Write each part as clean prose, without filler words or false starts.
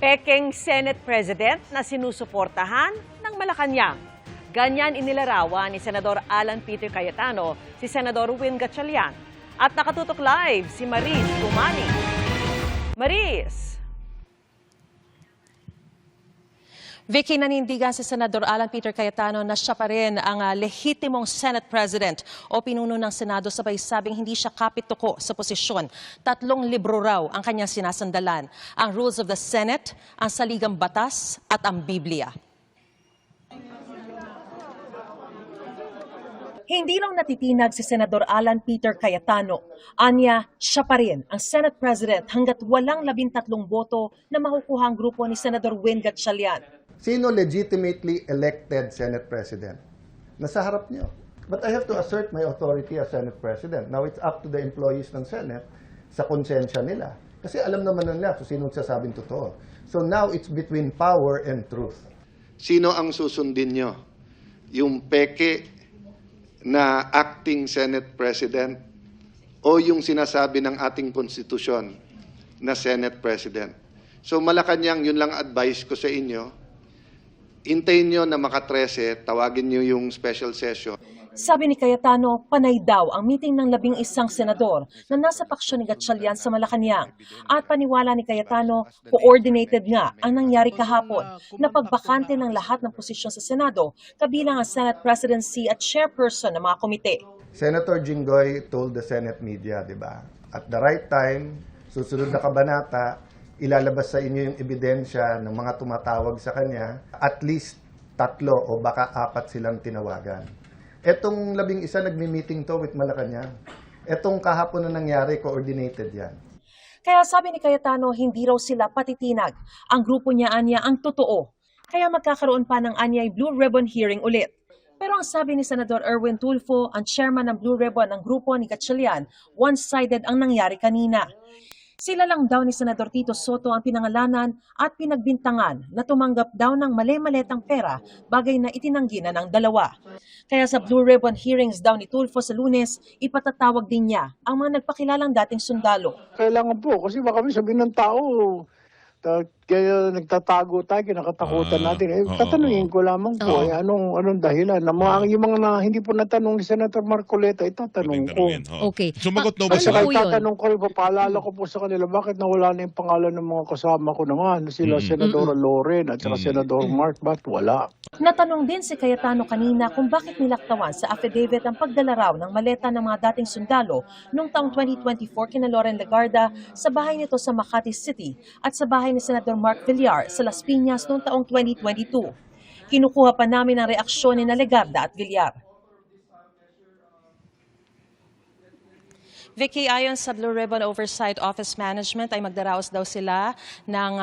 Pekeng Senate President na sinusuportahan ng Malacanang. Ganyan inilarawan ni Senador Alan Peter Cayetano si Senador Win Gatchalian. At nakatutok live si Maris Umani. Maris! Vicky, nanindigan si Senador Alan Peter Cayetano na siya pa rin ang lehitimong Senate President o pinuno ng Senado, sabay sabing hindi siya kapituko sa posisyon. 3 libro raw ang kanyang sinasandalan: ang Rules of the Senate, ang Saligang Batas at ang Biblia. Hindi lang natitinag si Senador Alan Peter Cayetano. Anya, siya pa rin ang Senate President hanggat walang 13 boto na makukuha ang grupo ni Senador Win Gatchalian. Sino legitimately elected Senate President? Nasa harap niyo. But I have to assert my authority as Senate President. Now, it's up to the employees ng Senate sa konsensya nila. Kasi alam naman nila kung sino sasabing totoo. So now, it's between power and truth. Sino ang susundin nyo? Yung peke na acting Senate President o yung sinasabi ng ating konstitusyon na Senate President? So Malacanang, yun lang advice ko sa inyo. Hintayin nyo na maka-13, tawagin nyo yung special session. Sabi ni Cayetano, panay daw ang meeting ng 11 senador na nasa paksyon ni Gatchalian sa Malacanang. At paniwala ni Cayetano, coordinated nga ang nangyari kahapon na pagbakante ng lahat ng posisyon sa Senado, kabilang ang Senate Presidency at chairperson ng mga komite. Senator Jinggoy told the Senate media, di ba? At the right time, susunod na kabanata, ilalabas sa inyo yung ebidensya ng mga tumatawag sa kanya, at least 3 o baka 4 silang tinawagan. Etong 11 nagmi-meeting to with Malacanang. Etong kahapon na nangyari, coordinated yan. Kaya sabi ni Cayetano, hindi raw sila patitinag. Ang grupo niya anya ang totoo. Kaya magkakaroon pa ng anyay Blue Ribbon hearing ulit. Pero ang sabi ni Senador Erwin Tulfo, ang chairman ng Blue Ribbon ng grupo ni Gatchalian, one-sided ang nangyari kanina. Sila lang daw ni Senador Tito Soto ang pinangalanan at pinagbintangan na tumanggap daw ng mali-maletang pera, bagay na itinanggi na ng dalawa. Kaya sa Blue Ribbon hearings daw ni Tulfo sa Lunes, ipatatawag din niya ang mga nagpakilalang dating sundalo. Kailangan po, kasi baka may sabihin ng tao, kaya nagtatago tayo, kinakatakutan natin. Tatanungin ko lamang po, anong dahilan? Yung mga na hindi po natanong ni Senator Marcoleta, itatanong ko. Okay. Sumagot na ba Kasi sila? po yun? tatanong ko, ipapaalala ko po sa kanila, bakit nawala na yung pangalan ng mga kasama ko naman? Sila Senadora Loren at saka Senador Mark, ba't wala? Natanong din si Cayetano kanina kung bakit nilaktawan sa affidavit ang pagdala raw ng maleta ng mga dating sundalo noong taong 2024 kina Loren Legarda sa bahay nito sa Makati City at sa bahay ni Senador Mark Villar sa Las Piñas noong taong 2022. Kinukuha pa namin ang reaksyon ni Legarda at Villar. Vicky, ayon sa Blue Ribbon Oversight Office Management ay magdaraos daw sila ng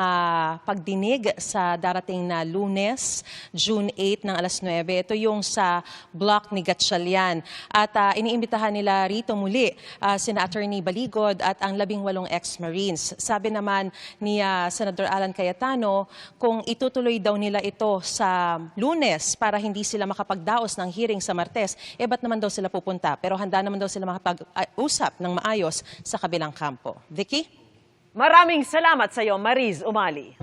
pagdinig sa darating na Lunes, June 8 ng alas 9. Ito yung sa block ni Gatchalian. At iniimbitahan nila rito muli sina Attorney Baligod at ang 18 ex-Marines. Sabi naman ni Senador Alan Cayetano, kung itutuloy daw nila ito sa Lunes para hindi sila makapagdaos ng hearing sa Martes, ba't naman daw sila pupunta? Pero handa naman daw sila makapag-usap ng maayos sa kabilang kampo. Vicky? Maraming salamat sa iyo, Maris Umali.